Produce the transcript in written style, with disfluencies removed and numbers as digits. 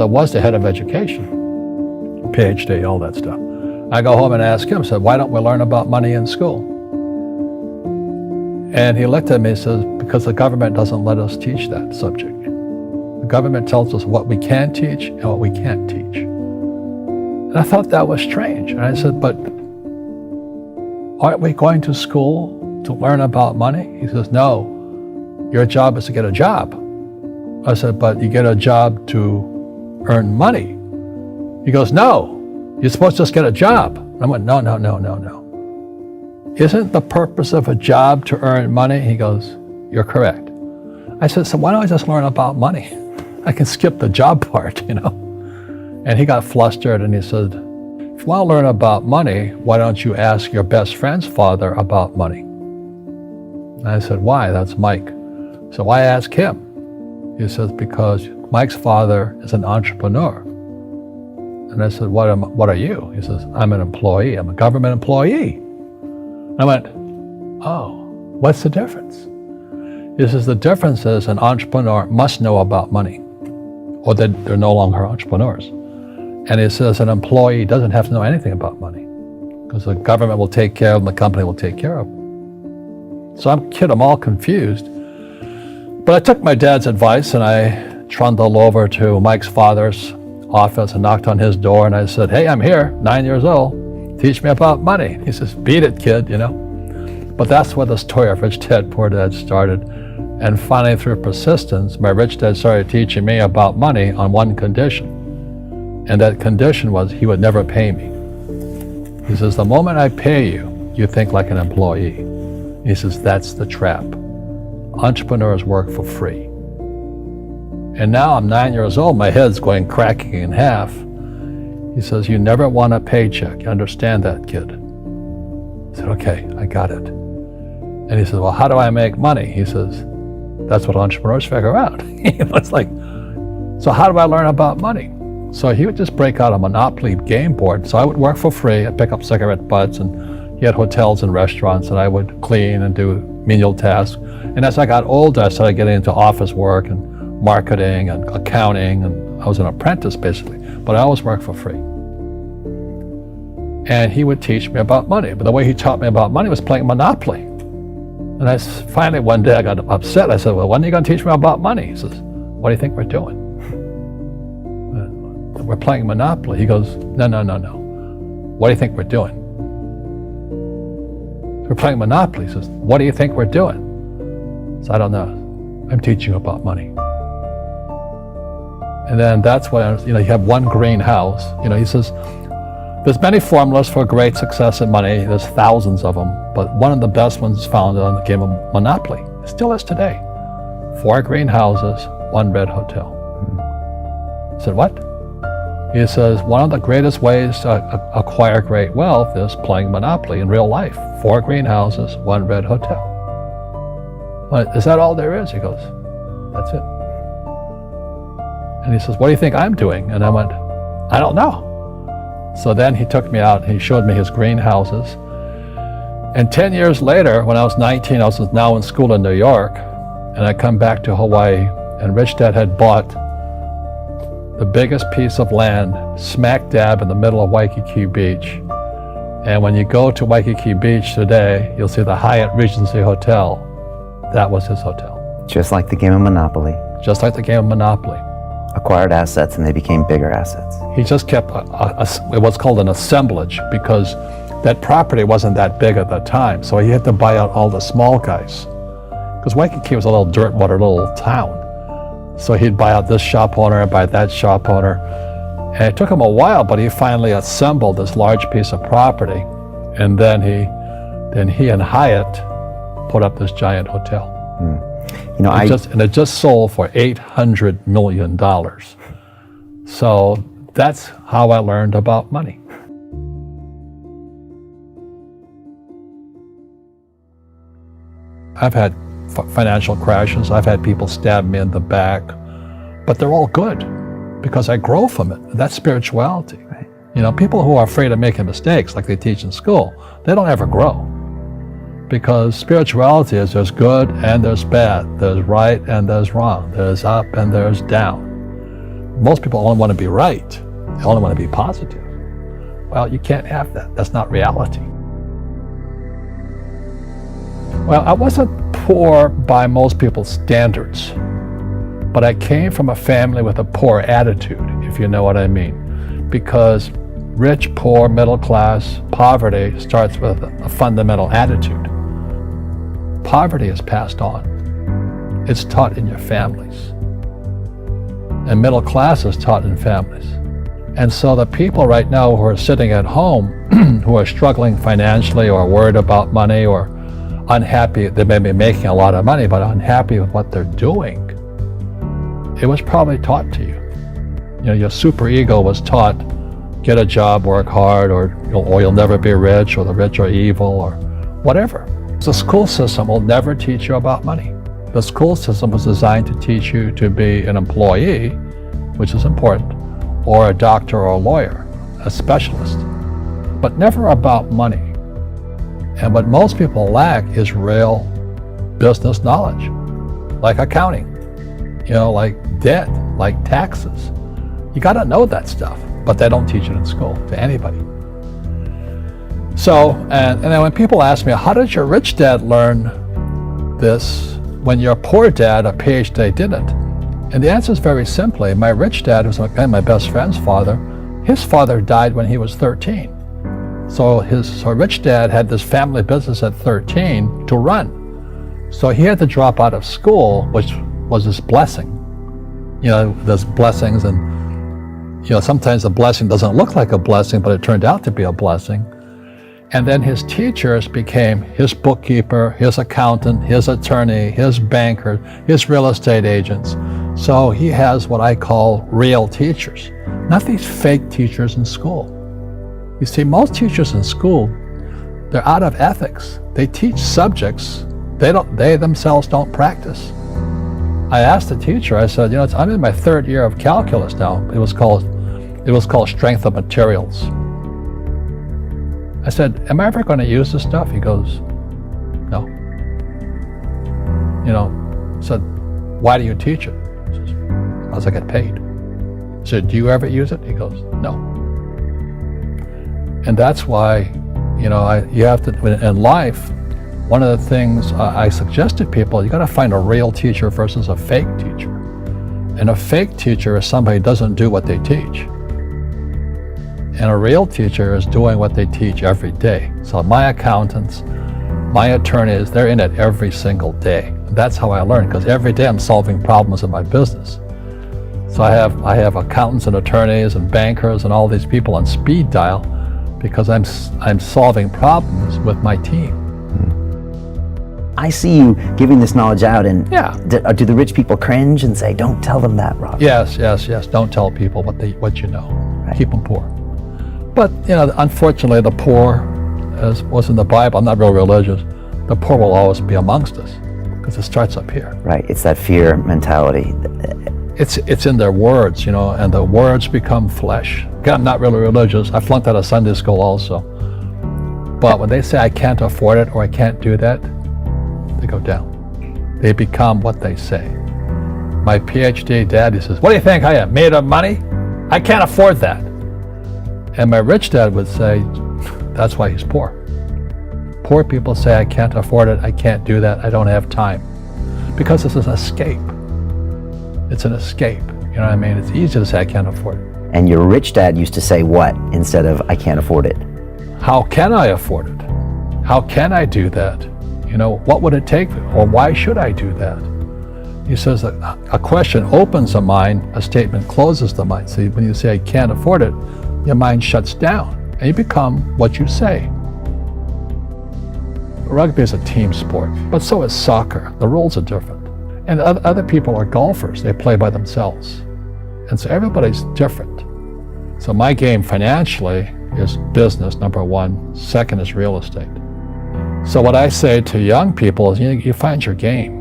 I was the head of education, PhD, all that stuff. I go home and ask him, said, why don't we learn about money in school? And he looked at me and says, because the government doesn't let us teach that subject. The government tells us what we can teach and what we can't teach. And I thought that was strange. And I said, but aren't we going to school to learn about money? He says, no, your job is to get a job. I said, but you get a job to earn money. He goes, no, you're supposed to just get a job. I went, no. Isn't the purpose of a job to earn money? He goes, you're correct. I said, so why don't I just learn about money? I can skip the job part, And he got flustered and he said, if you want to learn about money, why don't you ask your best friend's father about money? And I said, why? That's Mike. So why ask him? He says, because Mike's father is an entrepreneur. And I said, what are you? He says, I'm an employee. I'm a government employee. I went, oh, what's the difference? He says, the difference is an entrepreneur must know about money, or they're no longer entrepreneurs. And he says an employee doesn't have to know anything about money, because the government will take care of them, the company will take care of them. So I'm all confused. But I took my dad's advice and I trundled over to Mike's father's office and knocked on his door and I said, hey, I'm here, 9 years old. Teach me about money. He says, beat it, kid, But that's where the story of Rich Dad, Poor Dad started. And finally, through persistence, my rich dad started teaching me about money on one condition. And that condition was he would never pay me. He says, the moment I pay you, you think like an employee. He says, that's the trap. Entrepreneurs work for free. And now I'm 9 years old, my head's going cracking in half. He says, you never want a paycheck. You understand that, kid? I said, okay, I got it. And he says, well, how do I make money? He says, that's what entrepreneurs figure out. It's like, so how do I learn about money? So he would just break out a Monopoly game board. So I would work for free. I'd pick up cigarette butts, and he had hotels and restaurants, and I would clean and do menial tasks. And as I got older, I started getting into office work and marketing and accounting, and I was an apprentice basically, but I always worked for free. And he would teach me about money, but the way he taught me about money was playing Monopoly. And finally one day I got upset. I said, well, when are you going to teach me about money? He says, what do you think we're doing? We're playing Monopoly. He goes, no. What do you think we're doing? We're playing Monopoly. He says, what do you think we're doing? So I don't know. I'm teaching you about money. And then that's when, you have one green house. He says, there's many formulas for great success in money. There's thousands of them, but one of the best ones is found on the game of Monopoly. It still is today. 4 green houses, 1 red hotel. I said, what? He says, one of the greatest ways to acquire great wealth is playing Monopoly in real life. 4 green houses, 1 red hotel. But is that all there is? He goes, that's it. And he says, what do you think I'm doing? And I went, I don't know. So then he took me out and he showed me his greenhouses. And 10 years later, when I was 19, I was now in school in New York, and I come back to Hawaii, and Rich Dad had bought the biggest piece of land smack dab in the middle of Waikiki Beach. And when you go to Waikiki Beach today, you'll see the Hyatt Regency Hotel. That was his hotel. Just like the game of Monopoly. Just like the game of Monopoly. Acquired assets and they became bigger assets. He just kept what's called an assemblage, because that property wasn't that big at the time, so he had to buy out all the small guys. Because Waikiki was a little dirtwater little town. So he'd buy out this shop owner and buy that shop owner. And it took him a while, but he finally assembled this large piece of property. And then he and Hyatt put up this giant hotel. It just sold for $800 million. So that's how I learned about money. I've had financial crashes. I've had people stab me in the back, but they're all good because I grow from it. That's spirituality. Right. People who are afraid of making mistakes, like they teach in school, they don't ever grow. Because spirituality is there's good and there's bad, there's right and there's wrong, there's up and there's down. most people only want to be right. They only want to be positive. Well, you can't have that. That's not reality. Well, I wasn't poor by most people's standards, but I came from a family with a poor attitude, if you know what I mean. Because rich, poor, middle class, poverty starts with a fundamental attitude. Poverty is passed on. It's taught in your families. And middle class is taught in families. And so the people right now who are sitting at home, who are struggling financially or worried about money or unhappy, they may be making a lot of money, but unhappy with what they're doing, it was probably taught to you. You know, your super ego was taught, get a job, work hard, or you'll never be rich, or the rich are evil, or whatever. The school system will never teach you about money. The school system was designed to teach you to be an employee, which is important, or a doctor or a lawyer, a specialist, but never about money. And what most people lack is real business knowledge, like accounting, like debt, like taxes. You got to know that stuff, but they don't teach it in school to anybody. So, and then when people ask me, how did your rich dad learn this when your poor dad, a PhD, didn't? And the answer is very simply, my rich dad, who's my best friend's father, his father died when he was 13. So his rich dad had this family business at 13 to run. So he had to drop out of school, which was his blessing. There's blessings, and sometimes the blessing doesn't look like a blessing, but it turned out to be a blessing. And then his teachers became his bookkeeper, his accountant, his attorney, his banker, his real estate agents. So he has what I call real teachers, not these fake teachers in school. You see, most teachers in school, they're out of ethics. They teach subjects they themselves don't practice. I asked the teacher, I said, I'm in my third year of calculus now. It was called strength of materials. I said, am I ever going to use this stuff? He goes, no. I said, why do you teach it? He says, because I get paid. I said, do you ever use it? He goes, no. And that's why, you have to, in life, one of the things I suggest to people, you got to find a real teacher versus a fake teacher. And a fake teacher is somebody who doesn't do what they teach. And a real teacher is doing what they teach every day. So my accountants, my attorneys, they're in it every single day. That's how I learn, because every day I'm solving problems in my business. So I have accountants and attorneys and bankers and all these people on speed dial because I'm solving problems with my team. I see you giving this knowledge out, and yeah. Do the rich people cringe and say, don't tell them that, Rob? Yes. Don't tell people what you know. Right. Keep them poor. But, unfortunately, the poor, as was in the Bible, I'm not real religious, the poor will always be amongst us because it starts up here. Right, it's that fear mentality. It's in their words, and the words become flesh. Again, I'm not really religious. I flunked out of Sunday school also. But when they say I can't afford it or I can't do that, they go down. They become what they say. My PhD daddy says, what do you think I am, made of money? I can't afford that. And my rich dad would say, that's why he's poor. Poor people say, I can't afford it, I can't do that, I don't have time. Because it's an escape. It's an escape, you know what I mean? It's easy to say, I can't afford it. And your rich dad used to say what instead of, I can't afford it? How can I afford it? How can I do that? What would it take? Or why should I do that? He says that a question opens the mind, a statement closes the mind. See, when you say, I can't afford it, your mind shuts down and you become what you say. Rugby is a team sport, but so is soccer. The rules are different. And other people are golfers. They play by themselves. And so everybody's different. So my game financially is business, number one. Second is real estate. So what I say to young people is, you find your game.